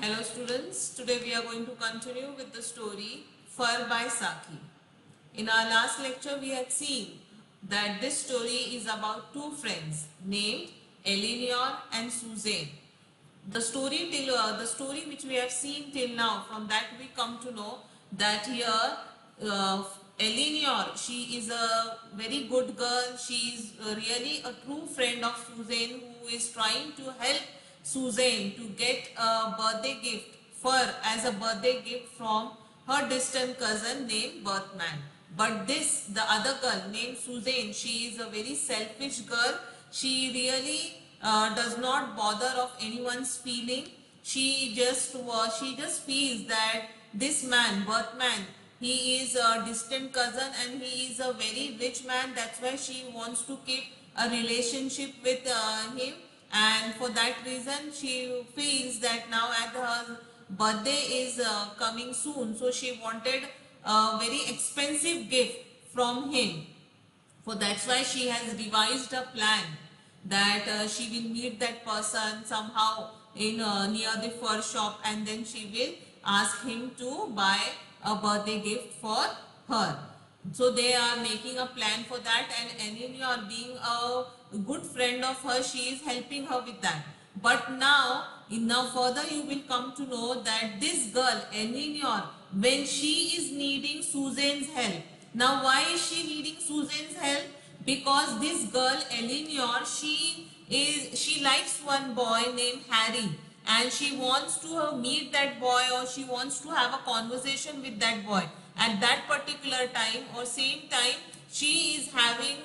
Hello students, today we are going to continue with the story Fur by Saki. In our last lecture we had seen that this story is about two friends named Eleanor and Suzanne. The story which we have seen till now, from that we come to know that here Eleanor, she is a very good girl. She is really a true friend of Suzanne, who is trying to help Suzanne to get a birthday gift as a birthday gift from her distant cousin named Berthman. But the other girl named Suzanne, she is a very selfish girl. She really does not bother of anyone's feeling. She just feels that this man, Berthman, he is a distant cousin and he is a very rich man. That's why she wants to keep a relationship with him, and for that reason she feels that now as her birthday is coming soon, so she wanted a very expensive gift from him. So that's why she has devised a plan that she will meet that person somehow in near the fur shop, and then she will ask him to buy a birthday gift for her. So they are making a plan for that, and Eleanor, being a good friend of her, she is helping her with that. But now further you will come to know that this girl, Eleanor, when she is needing Susan's help. Now why is she needing Susan's help? Because this girl, Eleanor, she likes one boy named Harry, and she wants to meet that boy, or she wants to have a conversation with that boy. At that particular time or same time, she is having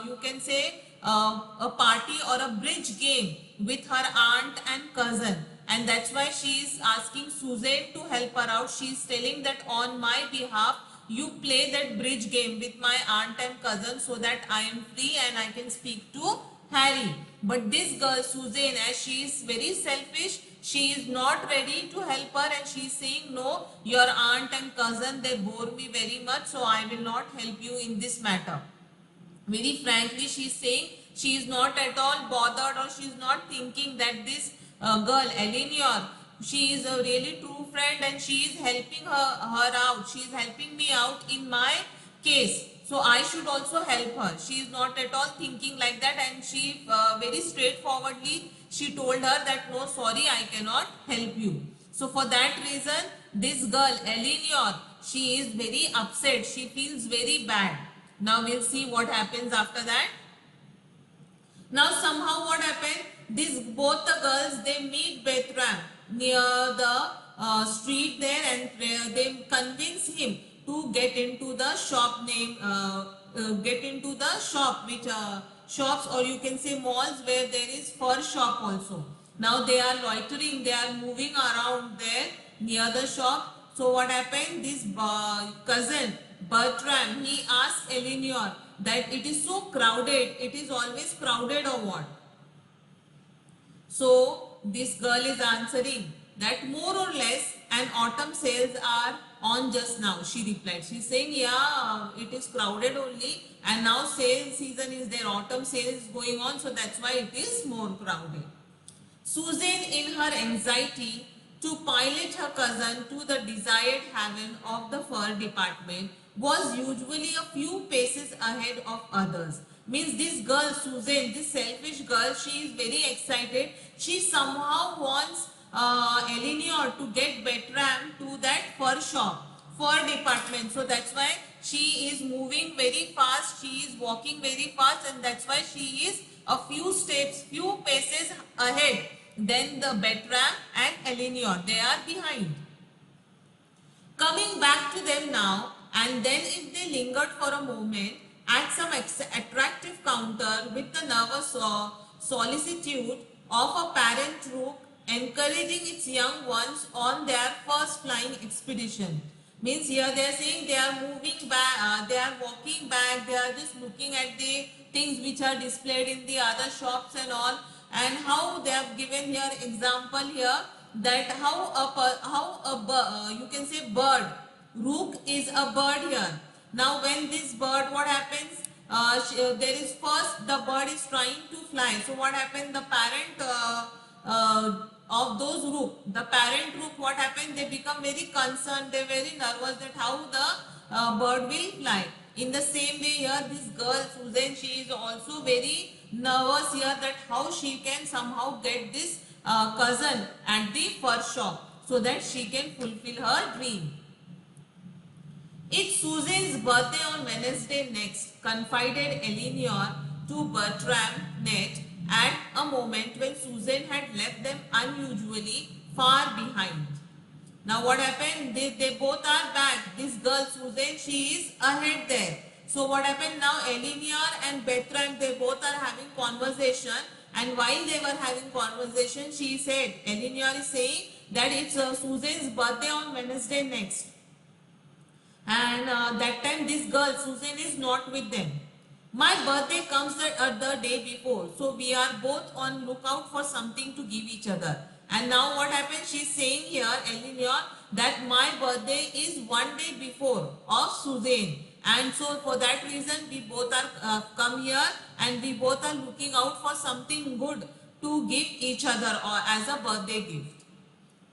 you can say a party or a bridge game with her aunt and cousin, and that's why she is asking Suzanne to help her out. She is telling that on my behalf you play that bridge game with my aunt and cousin, so that I am free and I can speak to Harry. But this girl Suzanne, as she is very selfish, she is not ready to help her, and she is saying, no, your aunt and cousin, they bore me very much, so I will not help you in this matter. Very frankly, she is saying she is not at all bothered, or she is not thinking that this girl, Eleanor, she is a really true friend and she is helping her out. She is helping me out in my case. So I should also help her. She is not at all thinking like that, and she very straightforwardly, she told her that no, sorry, I cannot help you. So for that reason, this girl, Eleanor, she is very upset. She feels very bad. Now we'll see what happens after that. Now somehow what happened? Both the girls, they meet Bertram near the street there, and they convince him to get into the shop get into the shop, which shops, or you can say malls, where there is fur shop also. Now they are loitering, they are moving around there near the shop. So what happened? This cousin Bertram, he asked Eleanor that it is so crowded, it is always crowded or what? So this girl is answering that more or less an autumn sales are on just now. She replied. She's saying, yeah, it is crowded only, and now sale season is there, autumn sale is going on, so that's why it is more crowded. Susan, in her anxiety to pilot her cousin to the desired haven of the fur department, was usually a few paces ahead of others. Means this girl, Susan, this selfish girl, she is very excited. She somehow wants Eleanor to get Bertram to that fur shop, fur department. So that's why she is moving very fast. She is walking very fast, and that's why she is a few steps, few paces ahead. Then the Bertram and Eleanor, they are behind. Coming back to them now, and then if they lingered for a moment at some attractive counter with the nervous solicitude of a parent rook encouraging its young ones on their first flying expedition. Means here they are saying they are moving back, they are walking back, they are just looking at the things which are displayed in the other shops and all, and how they have given here example here that you can say bird, rook is a bird here. Now when this bird, what happens, there is first the bird is trying to fly. So what happened, the parent of those group, the parent group, what happened? They become very concerned. They're very nervous that how the bird will fly. In the same way here, this girl Susan, she is also very nervous here that how she can somehow get this cousin at the fur shop so that she can fulfill her dream. It's Susan's birthday on Wednesday next, confided Eleanor to Bertram Ned at a moment when Susan had left them unusually far behind. Now what happened? They both are back. This girl Susan, she is ahead there. So what happened now? Eleanor and Bertram, they both are having conversation, and while they were having conversation, she said, Eleanor is saying that it's Susan's birthday on Wednesday next. And that time this girl Susan is not with them. My birthday comes the day before, so we are both on lookout for something to give each other. And now what happened? She's saying here, Eleanor, that my birthday is one day before of Susan, and so for that reason we both are come here, and we both are looking out for something good to give each other or as a birthday gift.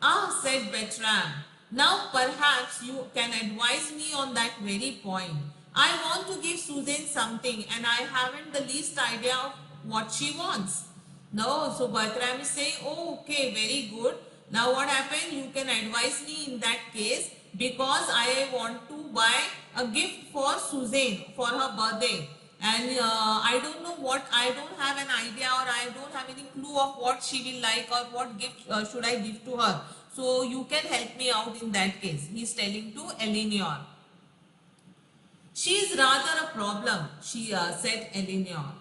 Ah, said Bertram. Now perhaps you can advise me on that very point. I want to give Susan something and I haven't the least idea of what she wants. No, so Bertram is saying, oh, okay, very good. Now what happened? You can advise me in that case because I want to buy a gift for Susan for her birthday. And I don't know what, I don't have an idea or I don't have any clue of what she will like or what gift should I give to her. So you can help me out in that case. He is telling to Eleanor. She is rather a problem, she said Eleanor.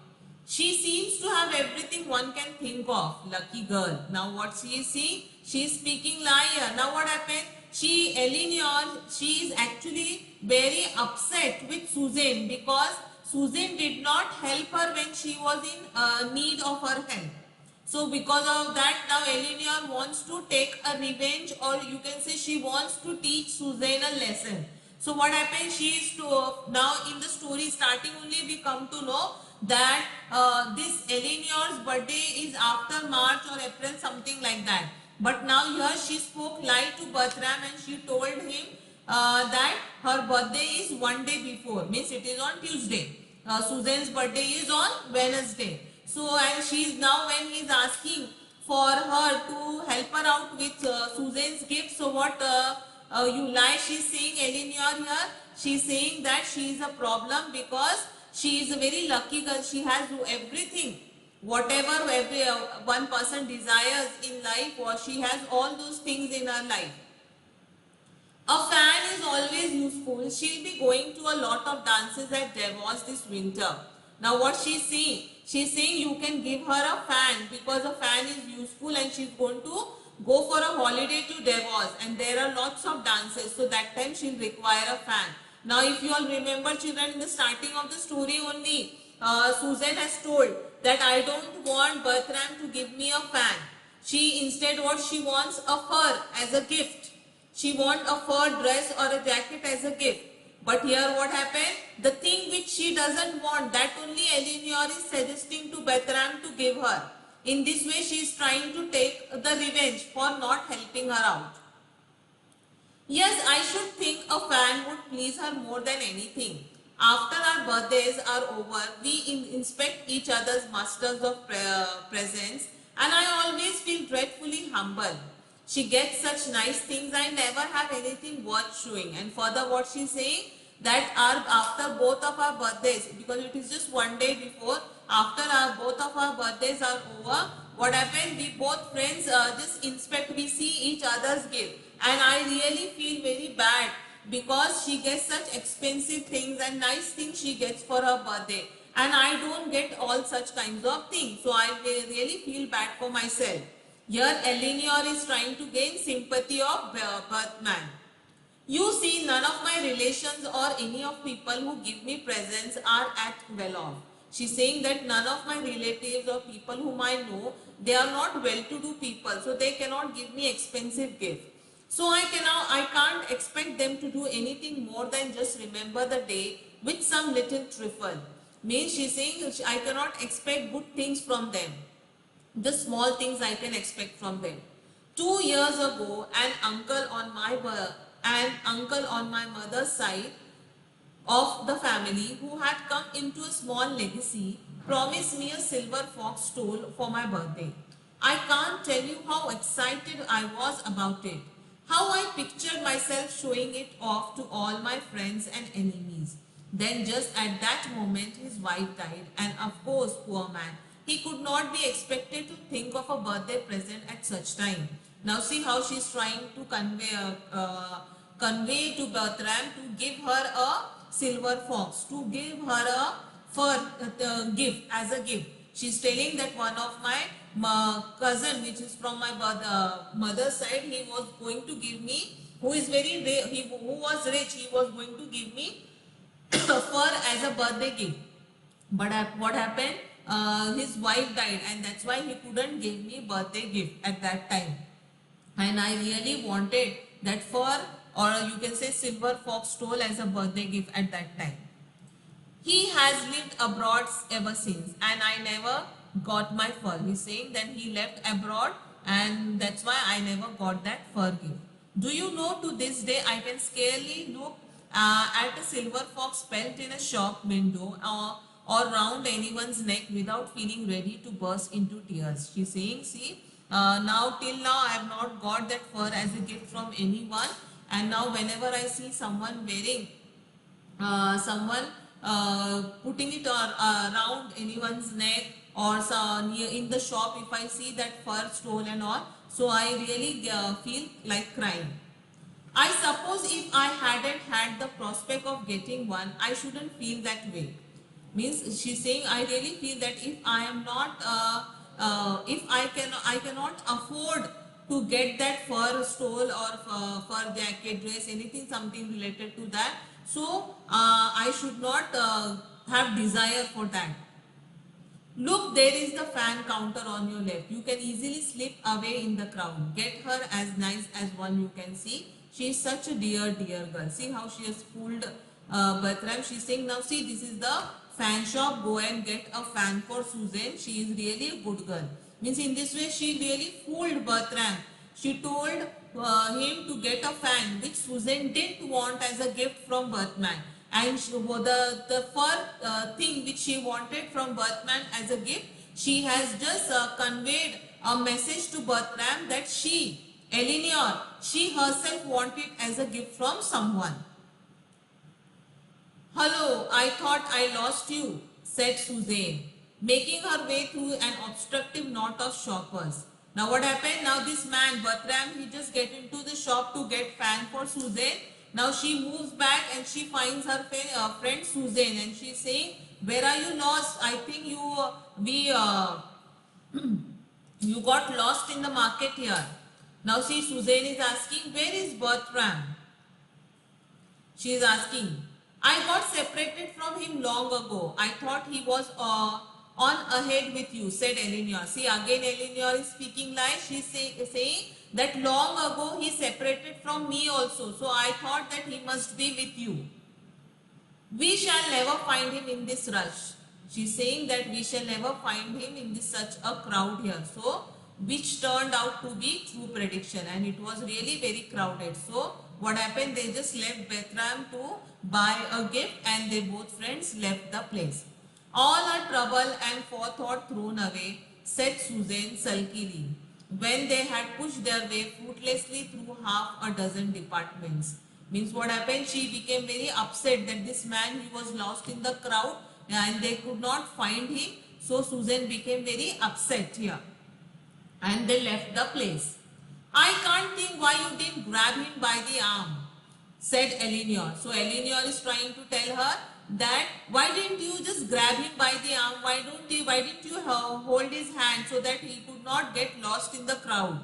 She seems to have everything one can think of. Lucky girl. Now what she is saying? She is speaking liar. Now what happened? Eleanor, she is actually very upset with Susan because Susan did not help her when she was in need of her help. So because of that, now Eleanor wants to take a revenge, or you can say she wants to teach Susan a lesson. So what happens? She is to now in the story starting only we come to know that this Eleanor's birthday is after March or April, something like that. But now here she spoke lie to Bertram and she told him that her birthday is one day before, means it is on Tuesday. Susan's birthday is on Wednesday. So and she is now when he is asking for her to help her out with Susan's gift. So what you lie? She is saying Eleanor here. She is saying that she is a problem because she is a very lucky girl. She has everything. Whatever every one person desires in life, or she has all those things in her life. A fan is always useful. She'll be going to a lot of dances at Davos this winter. Now what she's saying? She's saying you can give her a fan because a fan is useful and she's going to go for a holiday to Davos and there are lots of dances. So that time she'll require a fan. Now if you all remember children, in the starting of the story only, Susan has told that I don't want Bertram to give me a fan. She instead what she wants a fur as a gift. She wants a fur dress or a jacket as a gift. But here what happened? The thing which she doesn't want, that only Eleanor is suggesting to Bertram to give her. In this way she is trying to take the revenge for not helping her out. Yes, I should think a fan would please her more than anything. After our birthdays are over, we inspect each other's musters of presents and I always feel dreadfully humble. She gets such nice things, I never have anything worth showing. And further what she is saying, that after both of our birthdays, because it is just one day before, after both of our birthdays are over, what happened? We both friends just inspect, we see each other's gift. And I really feel very bad because she gets such expensive things and nice things she gets for her birthday. And I don't get all such kinds of things. So I really feel bad for myself. Here Eleanor is trying to gain sympathy of Bertram. You see, none of my relations or any of people who give me presents are at well off. She's saying that none of my relatives or people whom I know, they are not well-to-do people, so they cannot give me expensive gifts. So I can't expect them to do anything more than just remember the day with some little trifle. Means she's saying I cannot expect good things from them. the small things I can expect from them. 2 years ago, an uncle on my mother's side of the family who had come into a small legacy promised me a silver fox stole for my birthday. I can't tell you how excited I was about it, how I pictured myself showing it off to all my friends and enemies. Then, just at that moment, his wife died, and of course, poor man, he could not be expected to think of a birthday present at such time. Now, see how she's trying to convey to Bertram to give her a silver fox, to give her a fur gift as a gift. She's telling that one of my cousin, which is from my mother's side, he was going to give me, who is very who was rich, he was going to give me fur as a birthday gift. But what happened? His wife died, and that's why he couldn't give me birthday gift at that time. And I really wanted that fur, or you can say silver fox stole, as a birthday gift at that time. He has lived abroad ever since, and I never got my fur. He's saying that he left abroad, and that's why I never got that fur gift. Do you know, to this day I can scarcely look at a silver fox pelt in a shop window, or round anyone's neck without feeling ready to burst into tears. She's saying, see, now till now I have not got that fur as a gift from anyone, and now whenever I see someone wearing, someone putting it around anyone's neck, or near in the shop, if I see that fur stolen or, so I really feel like crying. I suppose if I hadn't had the prospect of getting one, I shouldn't feel that way. Means she's saying, I really feel that if I am not, if I cannot afford to get that fur stole, or fur jacket, dress, anything, something related to that. So I should not have desire for that. Look, there is the fan counter on your left. You can easily slip away in the crowd. Get her as nice as one you can see. She is such a dear, dear girl. See how she has fooled Bertram. She's saying, now see, this is the fan shop. Go and get a fan for Susan. She is really a good girl. Means in this way, she really fooled Bertram. She told him to get a fan, which Susan didn't want as a gift from Bertram. And the fur thing which she wanted from Bertram as a gift, she has just conveyed a message to Bertram that she, Eleanor, she herself wanted as a gift from someone. Hello, I thought I lost you, said Suzanne, making her way through an obstructive knot of shoppers. Now what happened? Now this man, Bertram, he just get into the shop to get fan for Suzanne. Now she moves back and she finds her friend Suzanne, and she's saying, where are you lost? I think you got lost in the market here. Now see, Suzanne is asking, where is Bertram? She is asking, I got separated from him long ago. I thought he was on ahead with you, said Eleanor. See, again Eleanor is speaking like she's saying that long ago he separated from me also. So I thought that he must be with you. We shall never find him in this rush. She's saying that we shall never find him in such a crowd here. So, which turned out to be true prediction, and it was really very crowded. So, what happened? They just left Bertram to buy a gift, and they both friends left the place. All our trouble and forethought thrown away, said Susan sulkily, when they had pushed their way fruitlessly through half a dozen departments. Means what happened? She became very upset that this man, he was lost in the crowd and they could not find him. So Susan became very upset here, and they left the place. I can't think why you didn't grab him by the arm, said Eleanor. So Eleanor is trying to tell her that why didn't you just grab him by the arm? Why didn't you hold his hand so that he could not get lost in the crowd?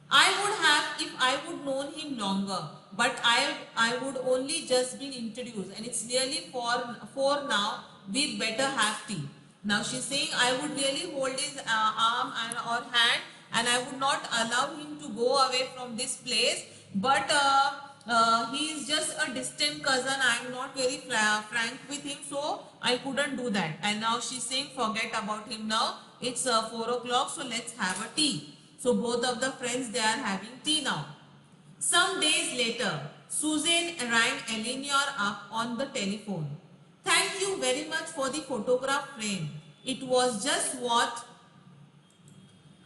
I would have if I would known him longer, but I would only just been introduced, and it's nearly four now. We'd better have tea. Now she's saying I would really hold his arm or hand, and I would not allow him to go away from this place. But he is just a distant cousin. I am not very frank with him, so I couldn't do that. And now she's saying, forget about him now. It's 4 o'clock, so let's have a tea. So both of the friends, they are having tea now. Some days later, Susan rang Eleanor up on the telephone. Thank you very much for the photograph frame. It was just what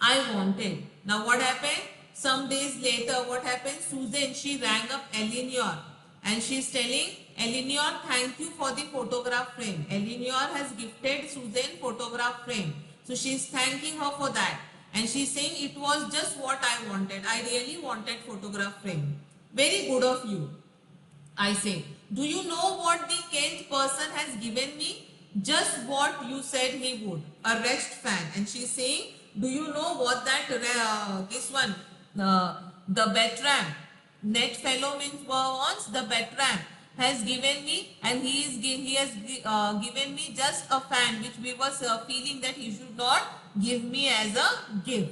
I wanted. Now what happened? Some days later, what happened? Susan, she rang up Eleanor and she's telling Eleanor, thank you for the photograph frame. Eleanor has gifted Susan photograph frame. So she's thanking her for that. And she's saying it was just what I wanted. I really wanted photograph frame. Very good of you. I say, do you know what the Kent person has given me? Just what you said he would, a rest fan. And she's saying, do you know what that, this one, the Bertram, net fellow means wants the Bertram has given me, and he has given me just a fan which we was feeling that he should not give me as a gift.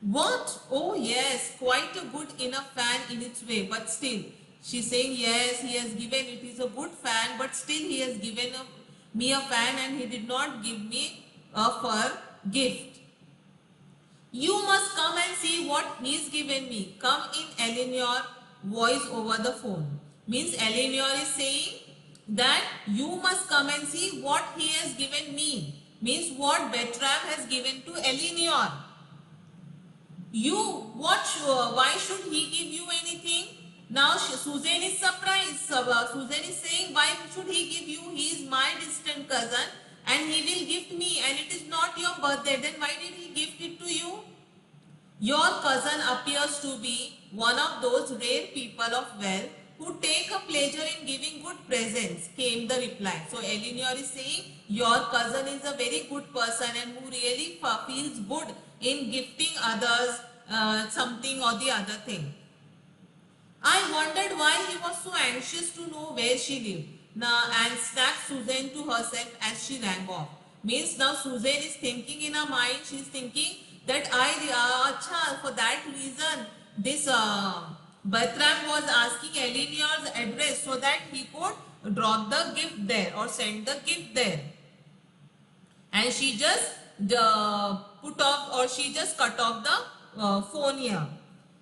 What? Oh yes, quite a good enough fan in its way, but still, she's saying yes, he has given, it is a good fan, but still he has given me a fan and he did not give me a fur gift. You must come and see what he's given me. Come in, Eleanor, voice over the phone. Means Eleanor is saying that you must come and see what he has given me. Means what Bertram has given to Eleanor. Why should he give you anything? Now Susan is surprised. Susan is saying, why should he give you? He is my distant cousin and he will gift me, and it is not your birthday. Then why did he gift it to you? Your cousin appears to be one of those rare people of wealth who take a pleasure in giving good presents, came the reply. So Eleanor is saying, your cousin is a very good person and who really feels good in gifting others something or the other thing. I wondered why he was so anxious to know where she lived. Now, and snapped Susan to herself as she rang off. Means now Susan is thinking in her mind, she is thinking that for that reason, this Bertram was asking Eleanor's address so that he could drop the gift there or send the gift there. And she just she just cut off the phone here.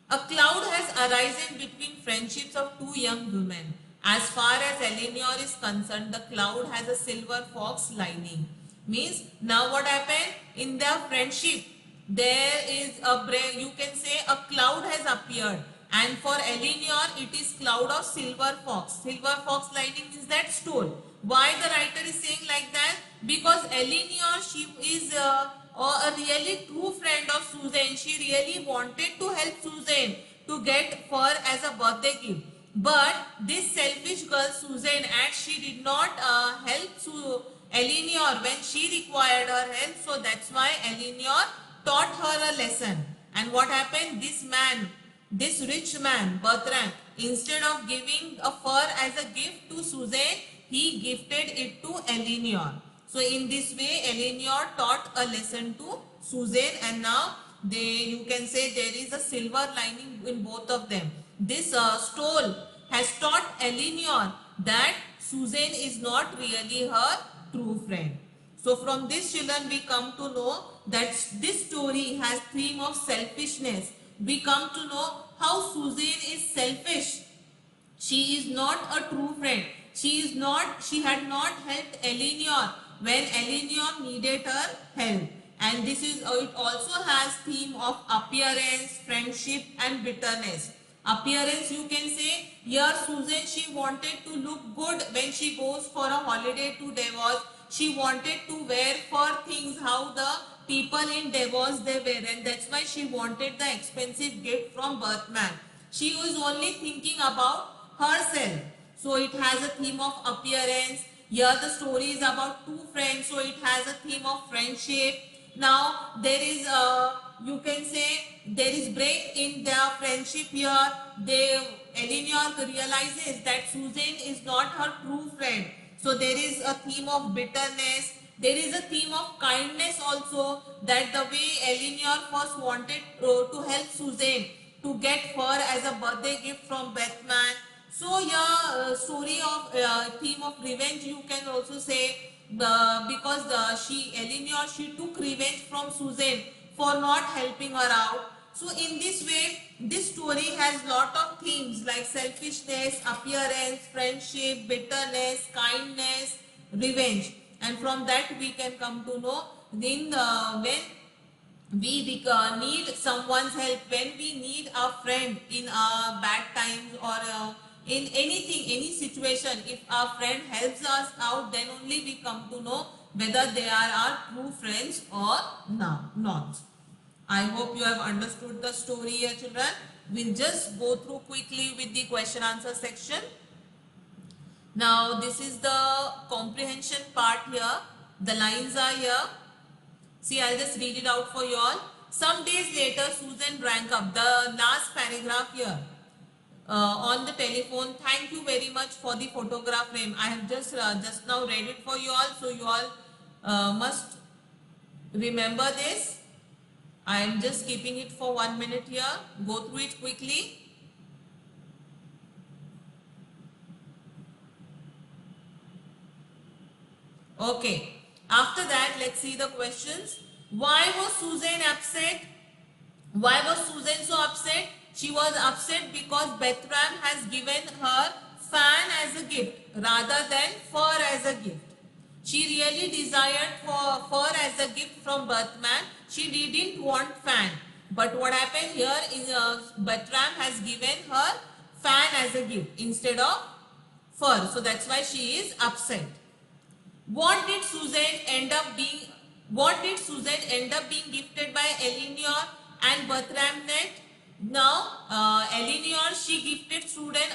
A cloud has arisen between friendships of two young women. As far as Eleanor is concerned, the cloud has a silver fox lining. Means now what happened in their friendship? There is you can say a cloud has appeared, and for Eleanor it is cloud of silver fox. Silver fox lining means that stole. Why the writer is saying like that? Because Eleanor, she is a really true friend of Susan. She really wanted to help Susan to get fur as a birthday gift. But this selfish girl Susan, and she did not help Eleanor when she required her help. So that's why Eleanor taught her a lesson. And what happened? This rich man, Bertrand, instead of giving a fur as a gift to Susan, he gifted it to Eleanor. So in this way, Eleanor taught a lesson to Susan, and now you can say there is a silver lining in both of them. This stole has taught Eleanor that Susan is not really her true friend. So from this, children, we come to know that this story has theme of selfishness. We come to know how Susan is selfish. She is not a true friend. She had not helped Eleanor when Eleanor needed her help. And this is it also has theme of appearance, friendship and bitterness. Appearance, you can say, here Susan, she wanted to look good when she goes for a holiday to Davos. She wanted to wear fur things, how the people in Davos they wear, and that's why she wanted the expensive gift from Bertram. She was only thinking about herself. So it has a theme of appearance. Here the story is about two friends, so it has a theme of friendship. Now there is you can say there is break in their friendship here. Eleanor realizes that Susan is not her true friend. So there is a theme of bitterness. There is a theme of kindness also, that the way Eleanor first wanted to help Susan to get fur as a birthday gift from Batman. So yeah, story of theme of revenge you can also say, because Eleanor, she took revenge from Susan for not helping her out. So in this way, this story has lot of themes like selfishness, appearance, friendship, bitterness, kindness, revenge, and from that we can come to know then when we need someone's help, when we need a friend in bad times or in anything, any situation, if our friend helps us out, then only we come to know whether they are our true friends or not. I hope you have understood the story here, children. We'll just go through quickly with the question answer section. Now this is the comprehension part here. The lines are here. See, I'll just read it out for you all. Some days later, Susan rang up. The last paragraph here. On the telephone. Thank you very much for the photograph frame. I have just now read it for you all. So you all must remember this. I am just keeping it for 1 minute here. Go through it quickly. Okay. After that, let's see the questions. Why was Susan upset? Why was Susan so upset? She was upset because Bertram has given her fan as a gift rather than fur as a gift. She really desired for fur as a gift from Bertram. She didn't want fan. But what happened here is Bertram has given her fan as a gift instead of fur. So that's why she is upset. What did Susan end up being gifted by Eleanor and Bertram net? Now, Eleanor, she gifted Susan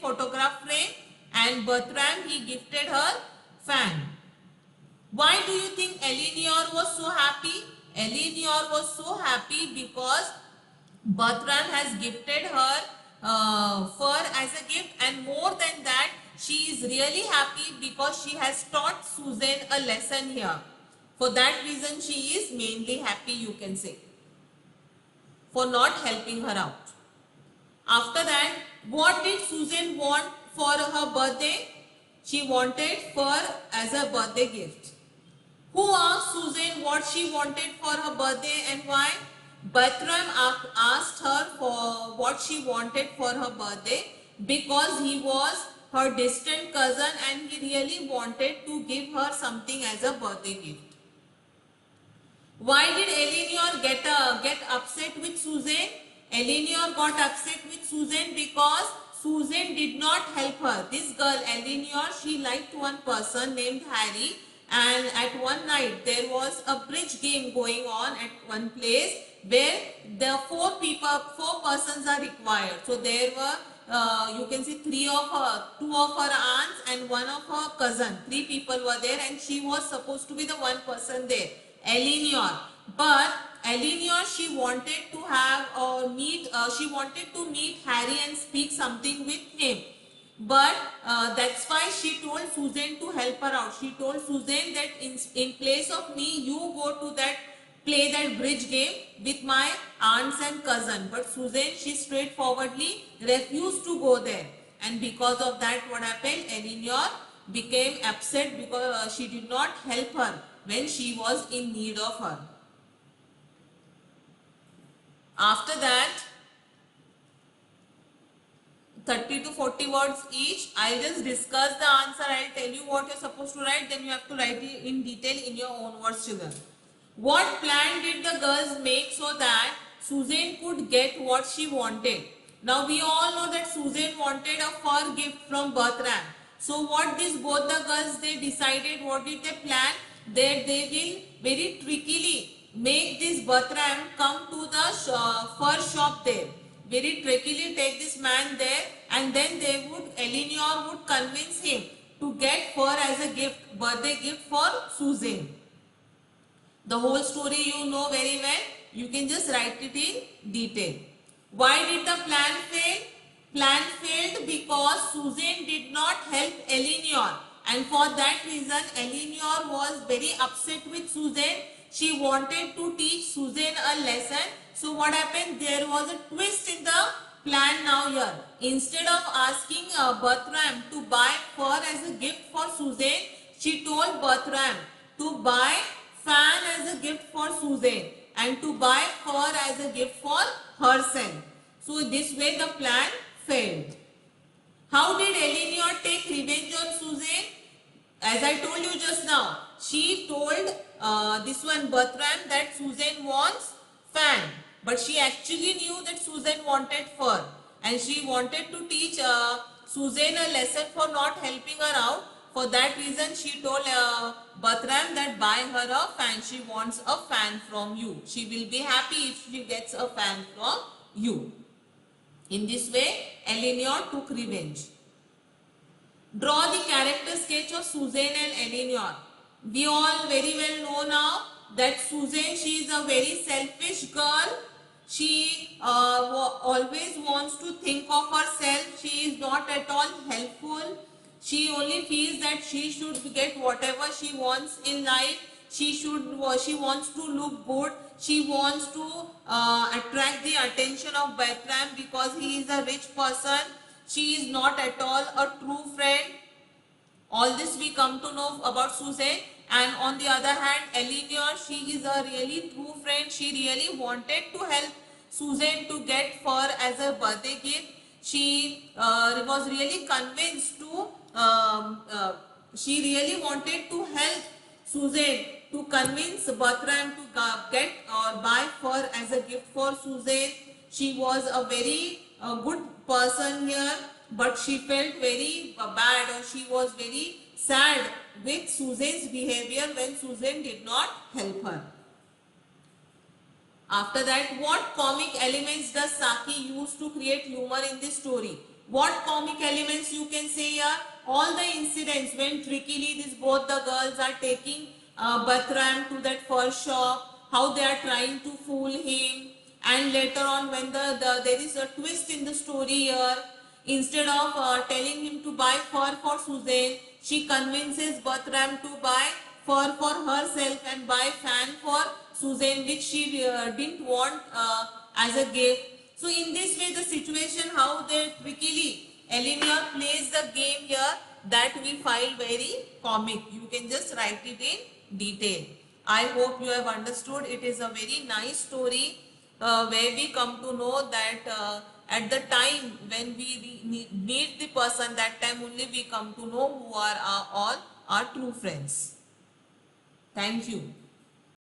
photograph frame, and Bertram, he gifted her fan. Why do you think Eleanor was so happy? Eleanor was so happy because Bertram has gifted her fur as a gift, and more than that, she is really happy because she has taught Susan a lesson here. For that reason, she is mainly happy, you can say, for not helping her out. After that, what did Susan want for her birthday? She wanted fur as a birthday gift. Who asked Susan what she wanted for her birthday and why? Bertram asked her for what she wanted for her birthday because he was her distant cousin and he really wanted to give her something as a birthday gift. Why did Eleanor get upset with Susan? Eleanor got upset with Susan because Susan did not help her. This girl, Eleanor, she liked one person named Harry, and at one night there was a bridge game going on at one place where the four persons are required. So there were you can see two of her aunts and one of her cousin. 3 people were there and she was supposed to be the one person there, Eleanor. But Eleanor, she wanted to meet Harry and speak something with him. But that's why she told Susan to help her out. She told Susan that in place of me, you go to play that bridge game with my aunts and cousin. But Susan, she straightforwardly refused to go there. And because of that, what happened? Eleanor became upset because she did not help her when she was in need of her. After that, 30 to 40 words each. I'll just discuss the answer. I'll tell you what you're supposed to write. Then you have to write it in detail in your own words, children. What plan did the girls make so that Susan could get what she wanted? Now we all know that Susan wanted a fur gift from Bertram. So what both the girls, they decided, what did they plan? That they will very trickily make this Bertram come to the fur shop there. Very trickily take this man there, and then Eleanor would convince him to get fur as a gift, birthday gift for Susan. The whole story you know very well. You can just write it in detail. Why did the plan fail? Plan failed because Susan did not help Eleanor, and for that reason Eleanor was very upset with Susan she wanted to teach Susan a lesson. So what happened? There was a twist in the plan now here. Instead of asking Bertram to buy fur as a gift for Susan, she told Bertram to buy fan as a gift for Susan and to buy fur as a gift for herself. So this way the plan failed. How did Eleanor take revenge on Susan? As I told you just now, she told this one Bertram that Susan wants fan, but she actually knew that Susan wanted fur, and she wanted to teach Susan a lesson for not helping her out. For that reason, she told Bertram that buy her a fan. She wants a fan from you. She will be happy if she gets a fan from you. In this way, Eleanor took revenge. Draw the character sketch of Susan and Eleanor. We all very well know now that Susan, she is a very selfish girl. She always wants to think of herself. She is not at all helpful. She only feels that she should get whatever she wants in life. She wants to look good. She wants to attract the attention of Bertram because he is a rich person. She is not at all a true friend. All this we come to know about Susan. And on the other hand, Eleanor, she is a really true friend. She really wanted to help Susan to get fur as a birthday gift. She was really convinced to, she really wanted to help Susan to convince Bertram to get or buy fur as a gift for Susan. She was a very good person here, but she felt very bad, or she was very sad with Susan's behavior when Susan did not help her. After that, what comic elements does Saki use to create humor in this story? What comic elements you can say here? All the incidents when trickily both the girls are taking Bertram to that fur shop, how they are trying to fool him, and later on when there is a twist in the story here. Instead of telling him to buy fur for Susan, she convinces Bertram to buy fur for herself and buy fan for Susan, which she didn't want as a gift. So in this way, the situation how they trickily Eleanor plays the game here, that we find very comic. You can just write it in detail. I hope you have understood. It is a very nice story where we come to know that at the time when we need the person, that time only we come to know who are all our true friends. Thank you.